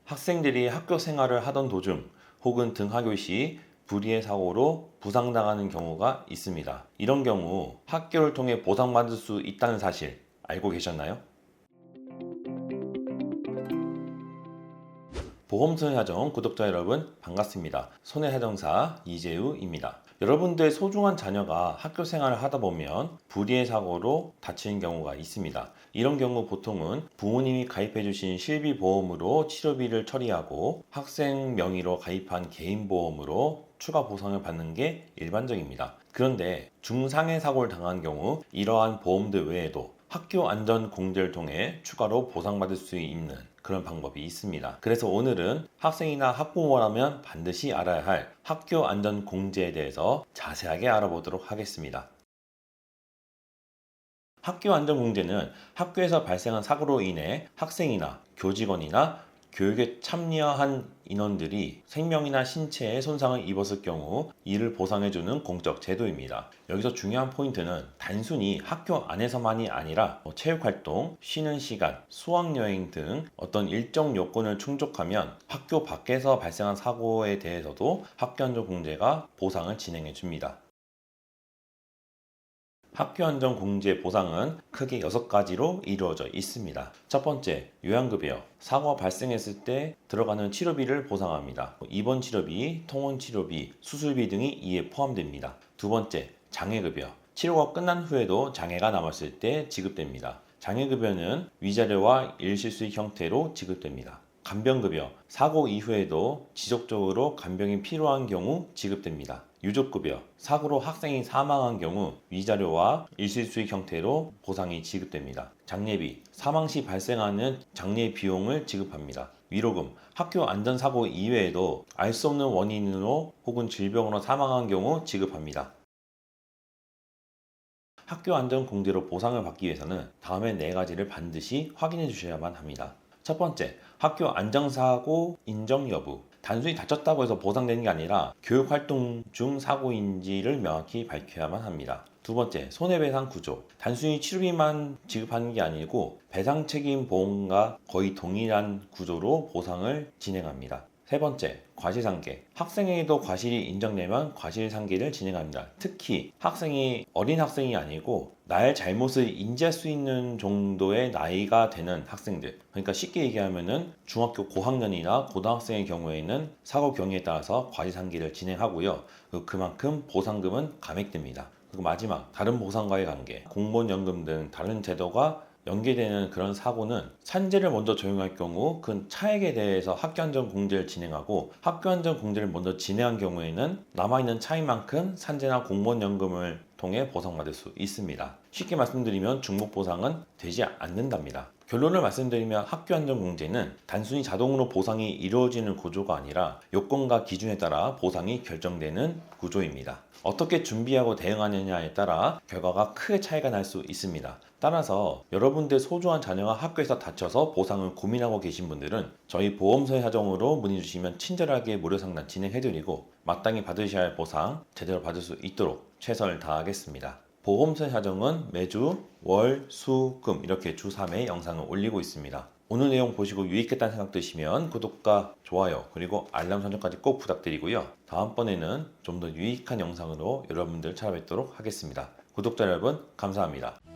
학생들이 학교 생활을 하던 도중 혹은 등하교 시 불의의 사고로 부상당하는 경우가 있습니다. 이런 경우 학교를 통해 보상받을 수 있다는 사실 알고 계셨나요? 보험손해하정 구독자 여러분 반갑습니다. 손해하정사 이재우입니다. 여러분들 소중한 자녀가 학교 생활을 하다 보면 불의의 사고로 다치는 경우가 있습니다. 이런 경우 보통은 부모님이 가입해 주신 실비보험으로 치료비를 처리하고 학생 명의로 가입한 개인보험으로 추가 보상을 받는 게 일반적입니다. 그런데 중상해 사고를 당한 경우 이러한 보험들 외에도 학교 안전 공제를 통해 추가로 보상받을 수 있는 그런 방법이 있습니다. 그래서 오늘은 학생이나 학부모라면 반드시 알아야 할 학교 안전 공제에 대해서 자세하게 알아보도록 하겠습니다. 학교 안전 공제는 학교에서 발생한 사고로 인해 학생이나 교직원이나 교육에 참여한 인원들이 생명이나 신체에 손상을 입었을 경우 이를 보상해주는 공적 제도입니다. 여기서 중요한 포인트는 단순히 학교 안에서만이 아니라 체육활동, 쉬는 시간, 수학여행 등 어떤 일정 요건을 충족하면 학교 밖에서 발생한 사고에 대해서도 학교안전공제가 보상을 진행해 줍니다. 학교안전공제 보상은 크게 6가지로 이루어져 있습니다. 첫 번째, 요양급여. 사고가 발생했을 때 들어가는 치료비를 보상합니다. 입원 치료비, 통원 치료비, 수술비 등이 이에 포함됩니다. 두 번째, 장애급여. 치료가 끝난 후에도 장애가 남았을 때 지급됩니다. 장애급여는 위자료와 일실수익 형태로 지급됩니다. 간병급여, 사고 이후에도 지속적으로 간병이 필요한 경우 지급됩니다. 유족급여, 사고로 학생이 사망한 경우 위자료와 일실수익 형태로 보상이 지급됩니다. 장례비, 사망 시 발생하는 장례 비용을 지급합니다. 위로금, 학교 안전사고 이외에도 알 수 없는 원인으로 혹은 질병으로 사망한 경우 지급합니다. 학교 안전 공제로 보상을 받기 위해서는 다음의 4가지를 반드시 확인해 주셔야만 합니다. 첫 번째, 학교 안전사고 인정 여부. 단순히 다쳤다고 해서 보상되는 게 아니라 교육활동 중 사고인지를 명확히 밝혀야만 합니다. 두 번째, 손해배상 구조. 단순히 치료비만 지급하는 게 아니고 배상 책임 보험과 거의 동일한 구조로 보상을 진행합니다. 세 번째, 과실상계. 학생에게도 과실이 인정되면 과실상계를 진행합니다. 특히 학생이 어린 학생이 아니고 나의 잘못을 인지할 수 있는 정도의 나이가 되는 학생들, 그러니까 쉽게 얘기하면은 중학교 고학년이나 고등학생의 경우에는 사고 경위에 따라서 과실상계를 진행하고요. 그만큼 보상금은 감액됩니다. 그리고 마지막, 다른 보상과의 관계, 공무원연금 등 다른 제도가 연계되는 그런 사고는 산재를 먼저 적용할 경우 그 차액에 대해서 학교안전공제를 진행하고 학교안전공제를 먼저 진행한 경우에는 남아있는 차익만큼 산재나 공무원연금을 통해 보상받을 수 있습니다. 쉽게 말씀드리면 중복보상은 되지 않는답니다. 결론을 말씀드리면 학교안전공제는 단순히 자동으로 보상이 이루어지는 구조가 아니라 요건과 기준에 따라 보상이 결정되는 구조입니다. 어떻게 준비하고 대응하느냐에 따라 결과가 크게 차이가 날 수 있습니다. 따라서 여러분들 소중한 자녀가 학교에서 다쳐서 보상을 고민하고 계신 분들은 저희 보험손해하정으로 문의 주시면 친절하게 무료 상담 진행해드리고 마땅히 받으셔야 할 보상 제대로 받을 수 있도록 최선을 다하겠습니다. 보험손해하정은 매주 월, 수, 금 이렇게 주 3회 영상을 올리고 있습니다. 오늘 내용 보시고 유익했다는 생각 드시면 구독과 좋아요 그리고 알람 설정까지 꼭 부탁드리고요. 다음번에는 좀 더 유익한 영상으로 여러분들 찾아뵙도록 하겠습니다. 구독자 여러분 감사합니다.